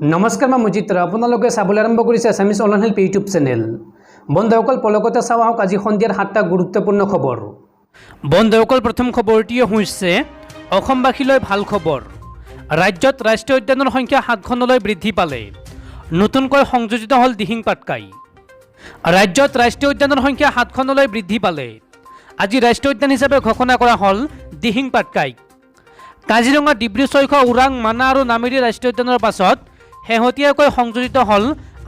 नमस्कार मैं मुजित्र आपलोके चाबले आरम्भ करिছে Assamese online help YouTube channel. বন্ধুসকল পলকতে চাও আহক আজি সন্ধিয়াৰ 7টা গুৰুত্বপূৰ্ণ খবৰ। বন্ধুসকল প্ৰথম খবৰটিয়ে হৈছে অসমবাসীলৈ ভাল খবৰ। ৰাজ্যত ৰাষ্ট্ৰীয় উদ্যানৰ সংখ্যা 7খনলৈ বৃদ্ধি পালে। নতুনকৈ সংযোজিত হল দিহিং পাটকাই। ৰাজ্যত ৰাষ্ট্ৰীয় উদ্যানৰ সংখ্যা 7খনলৈ বৃদ্ধি পালে। আজি ৰাষ্ট্ৰীয় উদ্যান হিচাপে ঘোষণা কৰা হল দিহিং পাটকাই। কাজিৰঙা, ডিব্ৰু চৈখোৱা, ওৰাং, মানা আৰু নামেৰি ৰাষ্ট্ৰীয় উদ্যানৰ পাছত শেহতীয়াকৈ সংযোজিত হল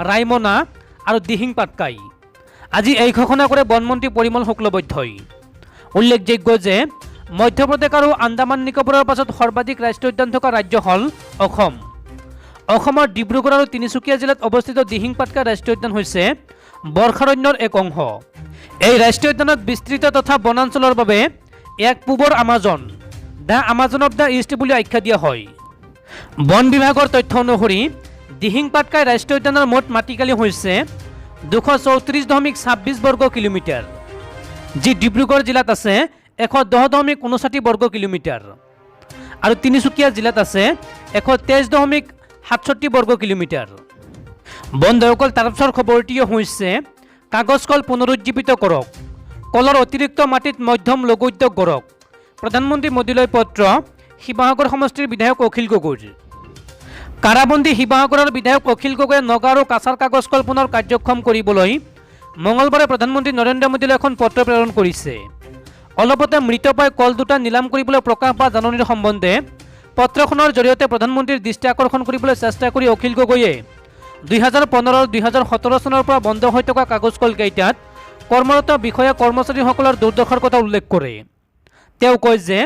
ৰাইমনা আৰু দিহিং পাটকাই। আজি এই ঘোষণা কৰে বনমন্ত্ৰী পৰিমল শুক্লবৈদ্যই। উল্লেখযোগ্য যে মধ্যপ্ৰদেশ আৰু আন্দামান নিকোবৰৰ পাছত সৰ্বাধিক ৰাষ্ট্ৰীয় উদ্যান থকা ৰাজ্য হল অসম। অসমৰ ডিব্ৰুগড় আৰু তিনিচুকীয়া জিলাত অৱস্থিত দিহিং পাটকাই ৰাষ্ট্ৰীয় উদ্যান হৈছে বৰ্ষাৰণ্যৰ এক অংশ। এই ৰাষ্ট্ৰীয় উদ্যানত বিস্তৃত তথা বনাঞ্চলৰ বাবে এক পূবৰ Amazon, the Amazon of the east বুলি আখ্যা দিয়া হয়। বন বিভাগৰ তথ্য অনুসৰি দিহিং পাটকাই ৰাষ্ট্ৰীয় উদ্যানৰ মুঠ মাটিকালি হৈছে 234.26 বৰ্গ কিলোমিটাৰ, যি ডিব্ৰুগড় জিলাত আছে 110.59 বৰ্গ কিলোমিটাৰ আৰু তিনিচুকীয়া জিলাত আছে 123.67 বৰ্গ কিলোমিটাৰ। বন্ধুসকল তাৰপিছৰ খবৰটিও হৈছে কাগজ কল পুনৰুজ্জীৱিত কৰক, কলৰ অতিৰিক্ত মাটিত মধ্যম লঘু উদ্যোগ গঢ়ক। প্ৰধানমন্ত্ৰী মোদীলৈ পত্ৰ শিৱসাগৰ সমষ্টিৰ বিধায়ক অখিল গগৈৰ। কাৰাবন্দী শিৱসাগৰৰ বিধায়ক অখিল গগৈয়ে নগা আৰু কাছাৰ কাগজ কল পুনৰ কাৰ্যক্ষম কৰিবলৈ মঙলবাৰে প্ৰধানমন্ত্ৰী নৰেন্দ্ৰ মোদীলৈ এখন পত্ৰ প্ৰেৰণ কৰিছে। অলপতে মৃত পাই কল দুটা নিলাম কৰিবলৈ প্ৰকাশ পোৱা জাননীৰ সম্বন্ধে পত্ৰখনৰ জৰিয়তে প্ৰধানমন্ত্ৰীৰ দৃষ্টি আকৰ্ষণ কৰিবলৈ চেষ্টা কৰি অখিল গগৈয়ে 2015-2017 চনৰ পৰা বন্ধ হৈ থকা কাগজ কলকেইটাত কৰ্মৰত বিষয়া কৰ্মচাৰীসকলৰ দুৰ্দশাৰ কথা উল্লেখ কৰে। তেওঁ কয় যে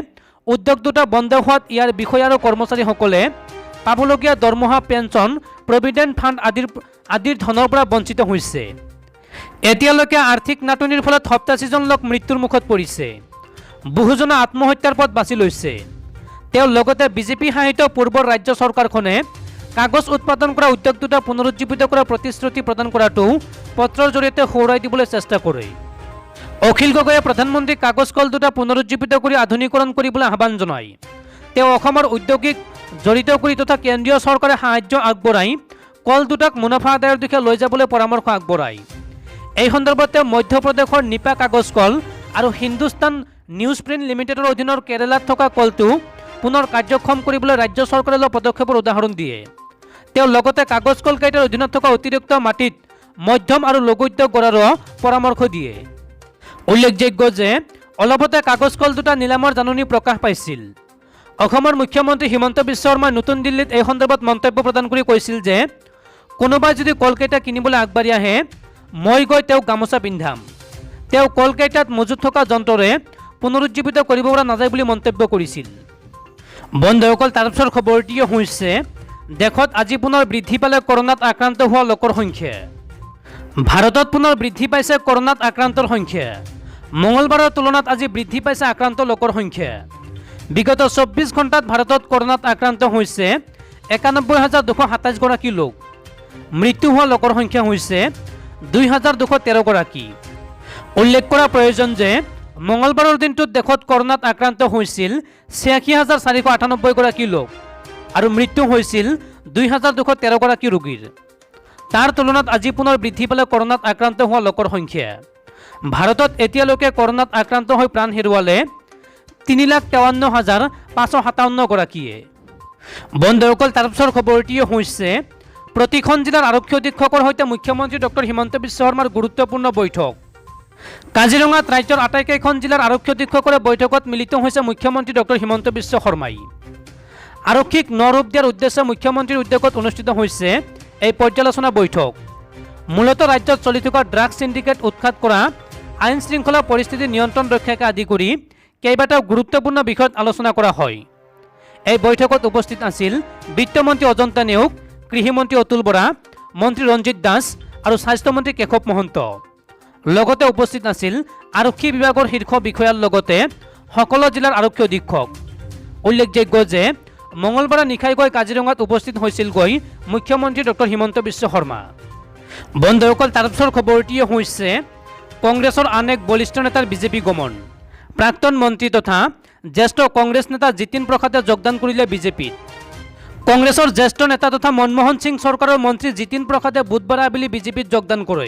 উদ্যোগ দুটা বন্ধ হোৱাত ইয়াৰ বিষয়া আৰু কৰ্মচাৰীসকলে পাবলগীয়া দৰমহা, পেঞ্চন, প্ৰভিডেণ্ট ফাণ্ড আদিৰ ধনৰ পৰা বঞ্চিত হৈছে। এতিয়ালৈকে আৰ্থিক নাটনিৰ ফলত 87জন লোক মৃত্যুৰ মুখত পৰিছে। বহুজনে আত্মহত্যাৰ পথ বাছি লৈছে। তেওঁ লগতে বিজেপি শাসিত পূৰ্বৰ ৰাজ্য চৰকাৰখনে কাগজ উৎপাদন কৰা উদ্যোগ দুটা পুনৰুজ্জীৱিত কৰাৰ প্ৰতিশ্ৰুতি প্ৰদান কৰাটো পত্ৰৰ জৰিয়তে সোঁৱৰাই দিবলৈ চেষ্টা কৰে। অখিল গগৈয়ে প্ৰধানমন্ত্ৰীক কাগজ কল দুটা পুনৰুজ্জীৱিত কৰি আধুনিকৰণ কৰিবলৈ আহ্বান জনায়। তেওঁ অসমৰ উদ্যোগীক জড়িত কৰি তথা কেন্দ্ৰীয় চৰকাৰে সাহায্য আগবঢ়াই কল দুটাক মুনাফা আদায়ৰ দিশে লৈ যাবলৈ পৰামৰ্শ আগবঢ়ায়। এই সন্দৰ্ভত তেওঁ মধ্যপ্ৰদেশৰ নিপা কাগজ কল আৰু হিন্দুস্তান নিউজ প্ৰিণ্ট লিমিটেডৰ অধীনৰ কেৰালাত থকা কলটো পুনৰ কাৰ্যক্ষম কৰিবলৈ ৰাজ্য চৰকাৰে লোৱা পদক্ষেপৰ উদাহৰণ দিয়ে। তেওঁ লগতে কাগজ কলকেইটাৰ অধীনত থকা অতিৰিক্ত মাটিত মধ্যম আৰু লঘু উদ্যোগ গঢ়াৰো পৰামৰ্শ দিয়ে। উল্লেখযোগ্য যে অলপতে কাগজ কল দুটা নিলামৰ জাননী প্ৰকাশ পাইছিল। অসমৰ মুখ্যমন্ত্ৰী হিমন্ত বিশ্ব শৰ্মাই নতুন দিল্লীত এই সন্দৰ্ভত মন্তব্য প্ৰদান কৰি কৈছিল যে কোনোবাই যদি কলকেইটা কিনিবলৈ আগবাঢ়ি আহে মই গৈ তেওঁক গামোচা পিন্ধাম। তেওঁ কলকেইটাত মজুত থকা যন্ত্ৰৰে পুনৰুজ্জীৱিত কৰিব পৰা নাযায় বুলি মন্তব্য কৰিছিল। বন্ধুসকল তাৰপিছৰ খবৰটিও হৈছে দেশত আজি পুনৰ বৃদ্ধি পালে কৰোনাত আক্ৰান্ত হোৱা লোকৰ সংখ্যা। ভাৰতত পুনৰ বৃদ্ধি পাইছে কৰোনাত আক্ৰান্তৰ সংখ্যা। মঙলবাৰৰ তুলনাত আজি বৃদ্ধি পাইছে আক্ৰান্ত লোকৰ সংখ্যা। বিগত 24 ঘণ্টাত ভাৰতত কৰোনাত আক্ৰান্ত হৈছে 91,227 গৰাকী লোক। মৃত্যু হোৱা লোকৰ সংখ্যা হৈছে 2,213 গৰাকী। উল্লেখ কৰা প্ৰয়োজন যে মঙলবাৰৰ দিনটোত দেশত কৰোনাত আক্ৰান্ত হৈছিল 86,498 গৰাকী লোক আৰু মৃত্যু হৈছিল 2,213 গৰাকী ৰোগীৰ। তাৰ তুলনাত আজি পুনৰ বৃদ্ধি পালে কৰোনাত আক্ৰান্ত হোৱা লোকৰ সংখ্যা। ভাৰতত এতিয়ালৈকে কৰোনাত আক্ৰান্ত হৈ প্ৰাণ হেৰুৱালে 3,53,557 গৰাকীয়ে। বন্ধুসকল তাৰপিছৰ খবৰটিও হৈছে প্ৰতিখন জিলাৰ আৰক্ষী অধীক্ষকৰ সৈতে মুখ্যমন্ত্ৰী ডক্টৰ হিমন্ত বিশ্ব শৰ্মাৰ গুৰুত্বপূৰ্ণ বৈঠক। কাজিৰঙাত ৰাজ্যৰ আটাইকেইখন জিলাৰ আৰক্ষী অধীক্ষকৰে বৈঠকত মিলিত হৈছে মুখ্যমন্ত্ৰী ডক্টৰ হিমন্ত বিশ্ব শৰ্মাই। আৰক্ষীক নৰূপ দিয়াৰ উদ্দেশ্যে মুখ্যমন্ত্ৰীৰ উদ্যোগত অনুষ্ঠিত হৈছে এই পৰ্যালোচনা বৈঠক। মূলতঃ ৰাজ্যত চলি থকা ড্ৰাগছ চিণ্ডিকেট উৎখাত কৰা, আইন শৃংখলা পৰিস্থিতি নিয়ন্ত্ৰণ ৰক্ষাকে আদি কৰি কেইবাটাও গুৰুত্বপূৰ্ণ বিষয়ত আলোচনা কৰা হয়। এই বৈঠকত উপস্থিত আছিল বিত্তমন্ত্ৰী অজন্তা নেওগ, কৃষিমন্ত্ৰী অতুল বৰা, মন্ত্ৰী ৰঞ্জিত দাস আৰু স্বাস্থ্যমন্ত্ৰী কেশৱ মহন্ত। লগতে উপস্থিত আছিল আৰক্ষী বিভাগৰ শীৰ্ষ বিষয়াৰ লগতে সকলো জিলাৰ আৰক্ষী অধীক্ষক। উল্লেখযোগ্য যে মঙলবাৰে নিশাই গৈ কাজিৰঙাত উপস্থিত হৈছিলগৈ মুখ্যমন্ত্ৰী ডক্টৰ হিমন্ত বিশ্ব শৰ্মা। বন্ধুসকল তাৰপিছৰ খবৰটিও হৈছে কংগ্ৰেছৰ আন এক বলিষ্ঠ নেতাৰ বিজেপি গমন। প্ৰাক্তন মন্ত্ৰী তথা জ্যেষ্ঠ কংগ্ৰেছ নেতা জিতিন প্ৰসাদে যোগদান কৰিলে বিজেপিত। কংগ্ৰেছৰ জ্যেষ্ঠ নেতা তথা মনমোহন সিং চৰকাৰৰ মন্ত্ৰী জিতিন প্ৰসাদে বুধবাৰে আবেলি বিজেপিত যোগদান কৰে।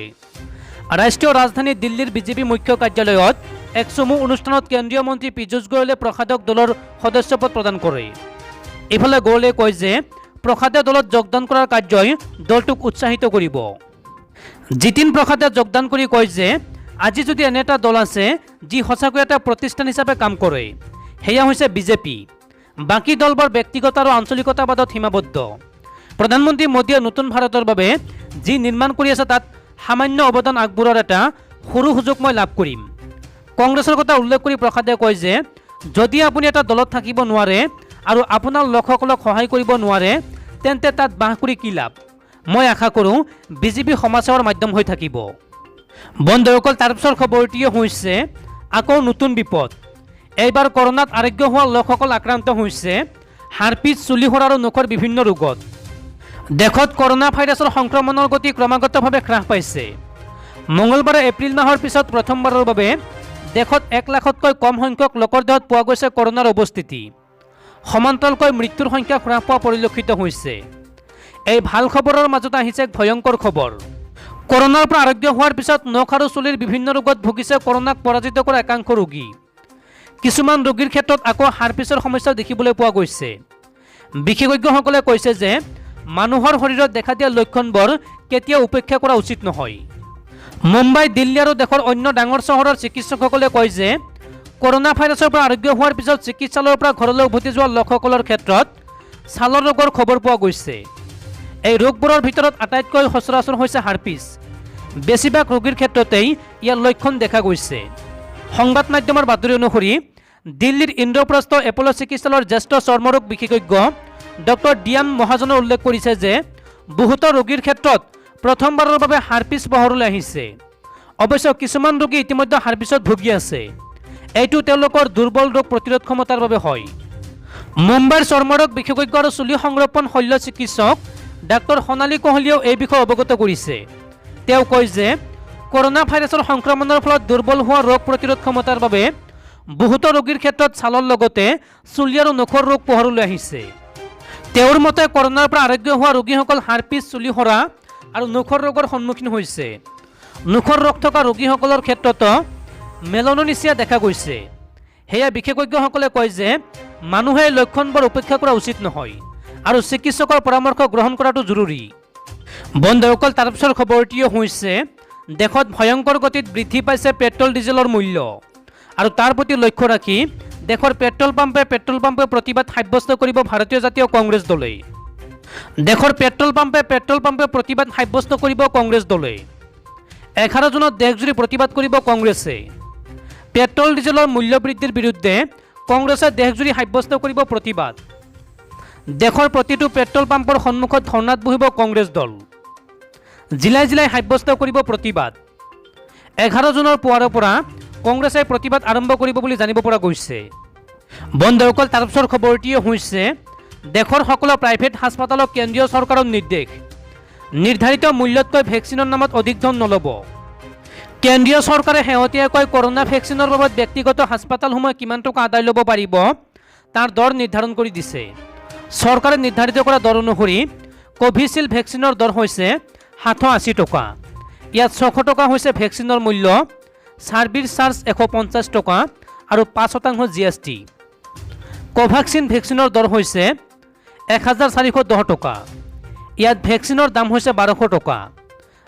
ৰাষ্ট্ৰীয় ৰাজধানী দিল্লীৰ বিজেপি মুখ্য কাৰ্যালয়ত এক চমু অনুষ্ঠানত কেন্দ্ৰীয় মন্ত্ৰী পীযুষ গোয়েলে প্ৰসাদক দলৰ সদস্যপদ প্ৰদান কৰে। ইফালে গোয়েলে কয় যে প্ৰসাদে দলত যোগদান কৰাৰ কাৰ্যই দলটোক উৎসাহিত কৰিব। জিতিন প্ৰসাদে যোগদান কৰি কয় যে আজি যদি এনে এটা দল আছে যি সঁচাকৈ এটা প্ৰতিষ্ঠান হিচাপে কাম কৰে, সেয়া হৈছে বিজেপি। বাকী দলবোৰ ব্যক্তিগত আৰু আঞ্চলিকতাবাদত সীমাবদ্ধ। প্ৰধানমন্ত্ৰী মোদীয়ে নতুন ভাৰতৰ বাবে যি নিৰ্মাণ কৰি আছে তাত সামান্য অৱদান আগবঢ়োৱাৰ এটা সৰু সুযোগ মই লাভ কৰিম। কংগ্ৰেছৰ কথা উল্লেখ কৰি প্ৰসাদে কয় যে যদি আপুনি এটা দলত থাকিব নোৱাৰে আৰু আপোনাৰ লোকসকলক সহায় কৰিব নোৱাৰে তেন্তে তাত বাস কৰি কি লাভ। মই আশা কৰোঁ বিজেপি সমাজসেৱাৰ মাধ্যম হৈ থাকিব। বন্ধুসকল, তাৰপিছৰ খবৰটিয়ে হৈছে আকৌ নতুন বিপদ। এইবাৰ কৰোণাত আৰোগ্য হোৱা লোকসকল আক্ৰান্ত হৈছে হাৰ্পিছ, চুলিসৰা আৰু মুখৰ বিভিন্ন ৰোগত। দেশত কৰোণা ভাইৰাছৰ সংক্ৰমণৰ গতি ক্ৰমাগতভাৱে হ্ৰাস পাইছে। মঙলবাৰে এপ্ৰিল মাহৰ পিছত প্ৰথমবাৰৰ বাবে দেশত 1 লাখতকৈ কম সংখ্যক লোকৰ দেহত পোৱা গৈছে কৰোণাৰ উপস্থিতি। সমান্তৰালকৈ মৃত্যুৰ সংখ্যা হ্ৰাস পোৱা পৰিলক্ষিত হৈছে। এই ভাল খবৰৰ মাজত আহিছে এক ভয়ংকৰ খবৰ। কৰোণাৰ পৰা আৰোগ্য হোৱাৰ পিছত নখ আৰু চুলিৰ বিভিন্ন ৰোগত ভুগিছে কৰোণাক পৰাজিত কৰা একাংশ ৰোগী। কিছুমান ৰোগীৰ ক্ষেত্ৰত আকৌ হাৰ্পিছৰ সমস্যাও দেখিবলৈ পোৱা গৈছে। বিশেষজ্ঞসকলে কৈছে যে মানুহৰ শৰীৰত দেখা দিয়া লক্ষণবোৰ কেতিয়াও উপেক্ষা কৰা উচিত নহয়। মুম্বাই, দিল্লী আৰু দেশৰ অন্য ডাঙৰ চহৰৰ চিকিৎসকসকলে কয় যে কৰোণা ভাইৰাছৰ পৰা আৰোগ্য হোৱাৰ পিছত চিকিৎসালয়ৰ পৰা ঘৰলৈ উভতি যোৱা লোকসকলৰ ক্ষেত্ৰত ছালৰ ৰোগৰ খবৰ পোৱা গৈছে। এই ৰোগবোৰৰ ভিতৰত আটাইতকৈ সচৰাচৰ হৈছে হাৰ্পিছ। বেছিভাগ ৰোগীৰ ক্ষেত্ৰতেই ইয়াৰ লক্ষণ দেখা গৈছে। সংবাদ মাধ্যমৰ বাতৰি অনুসৰি দিল্লীৰ ইন্দ্ৰপ্ৰস্থ এপ'লো চিকিৎসালয়ৰ জ্যেষ্ঠ চৰ্মৰোগ বিশেষজ্ঞ ডক্টৰ ডিয়ান মহাজনে উল্লেখ কৰিছে যে বহুতো ৰোগীৰ ক্ষেত্ৰত প্ৰথমবাৰৰ বাবে হাৰ্পিছ পোহৰলৈ আহিছে। অৱশ্যে কিছুমান ৰোগী ইতিমধ্যে হাৰ্পিছত ভুগি আছে। এইটো তেওঁলোকৰ দুৰ্বল ৰোগ প্ৰতিৰোধ ক্ষমতাৰ বাবে হয়। মুম্বাইৰ চৰ্মৰোগ বিশেষজ্ঞ আৰু চুলি সংৰক্ষণ শল্য চিকিৎসক ডাক্তৰ সোণালী কোহলীয়েও এই বিষয়ে অৱগত কৰিছে। তেওঁ কয় যে কৰোণা ভাইৰাছৰ সংক্ৰমণৰ ফলত দুৰ্বল হোৱা ৰোগ প্ৰতিৰোধ ক্ষমতাৰ বাবে বহুতো ৰোগীৰ ক্ষেত্ৰত ছালৰ লগতে চুলি আৰু নখৰ ৰোগ পোহৰলৈ আহিছে। তেওঁৰ মতে কৰোণাৰ পৰা আৰোগ্য হোৱা ৰোগীসকল হাৰ্পিছ, চুলিসৰা আৰু নখৰ ৰোগৰ সন্মুখীন হৈছে। নখৰ ৰোগ থকা ৰোগীসকলৰ ক্ষেত্ৰতো মেলননিচিয়া দেখা গৈছে। সেয়া বিশেষজ্ঞসকলে কয় যে মানুহে লক্ষণবোৰ উপেক্ষা কৰা উচিত নহয় আৰু চিকিৎসকৰ পৰামৰ্শ গ্ৰহণ কৰাটো জৰুৰী। বন্ধুসকল, তাৰপিছৰ খবৰটিও হৈছে দেশত ভয়ংকৰ গতিত বৃদ্ধি পাইছে পেট্ৰল ডিজেলৰ মূল্য আৰু তাৰ প্ৰতি লক্ষ্য ৰাখি দেশৰ পেট্ৰল পাম্পে প্ৰতিবাদ সাব্যস্ত কৰিব ভাৰতীয় জাতীয় কংগ্ৰেছ দলে। দেশৰ পেট্ৰল পাম্পে প্ৰতিবাদ সাব্যস্ত কৰিব কংগ্ৰেছ দলে। 11 জুনত দেশজুৰি প্ৰতিবাদ কৰিব কংগ্ৰেছে। পেট্ৰল ডিজেলৰ মূল্য বৃদ্ধিৰ বিৰুদ্ধে কংগ্ৰেছে দেশজুৰি সাব্যস্ত কৰিব প্ৰতিবাদ। দেশৰ প্ৰতিটো পেট্ৰল পাম্পৰ সন্মুখত ধৰ্ণাত বহিব কংগ্ৰেছ দল। জিলাই জিলাই সাব্যস্ত কৰিব প্ৰতিবাদ। 11 জুনৰ পুৱাৰে পৰা কংগ্ৰেছে প্ৰতিবাদ আৰম্ভ কৰিব বুলি জানিব পৰা গৈছে। বন্ধুসকল, তাৰপিছৰ খবৰটিয়ে হৈছে দেশৰ সকলো প্ৰাইভেট হাস্পতালক কেন্দ্ৰীয় চৰকাৰৰ নিৰ্দেশ। নিৰ্ধাৰিত মূল্যতকৈ ভেকচিনৰ নামত অধিক ধন নল'ব। কেন্দ্ৰীয় চৰকাৰে শেহতীয়াকৈ কৰোণা ভেকচিনৰ বাবদ ব্যক্তিগত হাস্পতালসমূহে কিমান টকা আদায় ল'ব পাৰিব তাৰ দৰ নিৰ্ধাৰণ কৰি দিছে। চৰকাৰে নিৰ্ধাৰিত কৰা দৰ অনুসৰি কোভিচিল্ড ভেকচিনৰ দৰ হৈছে 780 টকা। ইয়াত 600 টকা হৈছে ভেকচিনৰ মূল্য, ছাৰ্ভিচ চাৰ্জ 150 টকা আৰু 5% GST। কোভাক্সিন ভেকচিনৰ দৰ হৈছে 1410 টকা। ইয়াত ভেকচিনৰ দাম হৈছে 1200 টকা,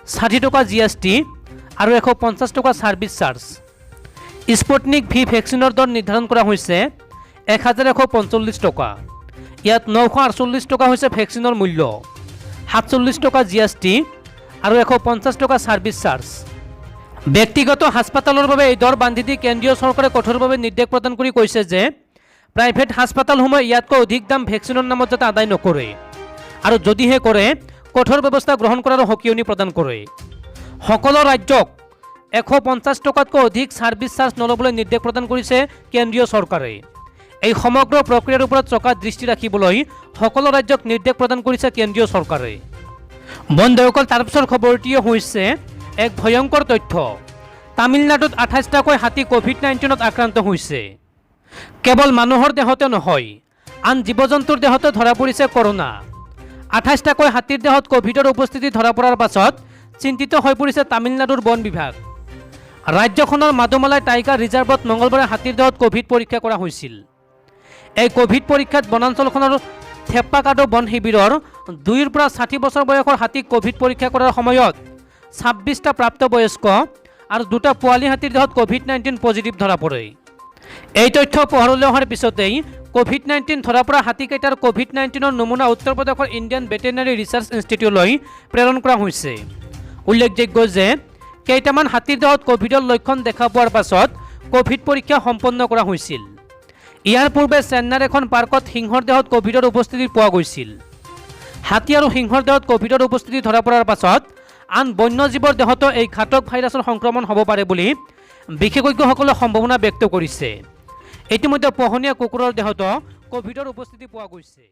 60 টকা GST আৰু 150 টকা ছাৰ্ভিচ চাৰ্জ। স্পুটনিক ভি ভেকচিনৰ দৰ নিৰ্ধাৰণ কৰা হৈছে 1145 টকা। ইয়াত 948 টকা হৈছে ভেকচিনৰ মূল্য, 47 টকা GST আৰু 150 টকা ছাৰ্ভিচ চাৰ্জ। ব্যক্তিগত হাস্পতালৰ বাবে এই দৰ বান্ধি দি কেন্দ্ৰীয় চৰকাৰে কঠোৰভাৱে নিৰ্দেশ প্ৰদান কৰি কৈছে যে প্ৰাইভেট হাস্পতালসমূহে ইয়াতকৈ অধিক দাম ভেকচিনৰ নামত যাতে আদায় নকৰে আৰু যদিহে কৰে কঠোৰ ব্যৱস্থা গ্ৰহণ কৰাৰ সকিয়নি প্ৰদান কৰে। সকলো ৰাজ্যক 150 টকাতকৈ অধিক ছাৰ্ভিচ চাৰ্জ নল'বলৈ নিৰ্দেশ প্ৰদান কৰিছে কেন্দ্ৰীয় চৰকাৰে। এই সমগ্ৰ প্ৰক্ৰিয়াৰ ওপৰত চোকা দৃষ্টি ৰাখিবলৈ সকলো ৰাজ্যক নিৰ্দেশ প্ৰদান কৰিছে কেন্দ্ৰীয় চৰকাৰে। বন্ধুসকল, তাৰপিছৰ খবৰটিয়ে হৈছে এক ভয়ংকৰ তথ্য। তামিলনাডুত 28টাকৈ হাতী কোভিড-19ত আক্ৰান্ত হৈছে। কেৱল মানুহৰ দেহতে নহয়, আন জীৱ জন্তুৰ দেহতে ধৰা পৰিছে কৰোনা। 28টাকৈ হাতীৰ দেহত কোভিডৰ উপস্থিতি ধৰা পৰাৰ পাছত চিন্তিত হৈ পৰিছে তামিলনাডুৰ বন বিভাগ। ৰাজ্যখনৰ মাদুমালাই টাইগাৰ ৰিজাৰ্ভত মঙলবাৰে হাতীৰ দেহত কোভিড পৰীক্ষা কৰা হৈছিল। এই কোভিড পৰীক্ষাত বনাঞ্চলখনৰ থেপ্পাকাডো বন শিবিৰৰ 2ৰ পৰা 60 বছৰ বয়সৰ হাতীক কোভিড পৰীক্ষা কৰাৰ সময়ত 26টা প্ৰাপ্তবয়স্ক আৰু 2টা পোৱালি হাতীৰ দেহত কোভিড-19 পজিটিভ ধৰা পৰে। এই তথ্য পোহৰলৈ অহাৰ পিছতেই কোভিড-19 ধৰা পৰা হাতীকেইটাৰ কোভিড-19ৰ নমুনা উত্তৰ প্ৰদেশৰ ইণ্ডিয়ান ভেটেৰিনাৰী ৰিচাৰ্চ ইনষ্টিটিউটলৈ প্ৰেৰণ কৰা হৈছে। উল্লেখযোগ্য যে কেইটামান হাতীৰ দেহত কোভিডৰ লক্ষণ দেখা পোৱাৰ পাছত কোভিড পৰীক্ষা সম্পন্ন কৰা হৈছিল। ইয়াৰ পূৰ্বে চেন্নাইৰ এখন পাৰ্কত সিংহৰ দেহত কোভিডৰ উপস্থিতি পোৱা গৈছিল। হাতী আৰু সিংহৰ দেহত কোভিডৰ উপস্থিতি ধৰা পৰাৰ পাছত আন বন্যজীৱৰ দেহতো এই ঘাতক ভাইৰাছৰ সংক্ৰমণ হ'ব পাৰে বুলি বিশেষজ্ঞসকলে সম্ভাৱনা ব্যক্ত কৰিছে। ইতিমধ্যে পোহনীয়া কুকুৰৰ দেহতো কোভিডৰ উপস্থিতি পোৱা গৈছে।